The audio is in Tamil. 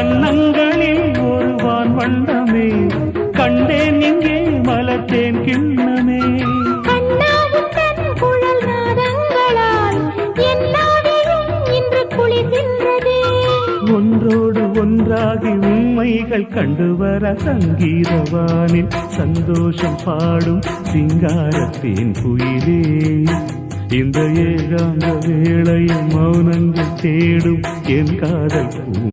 கன்னங்களில் ஒரு வான் வண்ணமே கண்டேன் இங்கே மலர்த்தேன் கிண்ணமே. குழல் நாதங்களால் எல்லாரையும் இன்று குளிர்கின்றதே. ஒன்றோடு ஒன்றாகி உண்மைகள் கண்டுவர சங்கீதவானில் சந்தோஷம் பாடும் சிங்காரத்தேன் குயிலே. இந்த ஏகாந்த வேளையில் மௌனங்கள் தேடும் என் காதல் பூ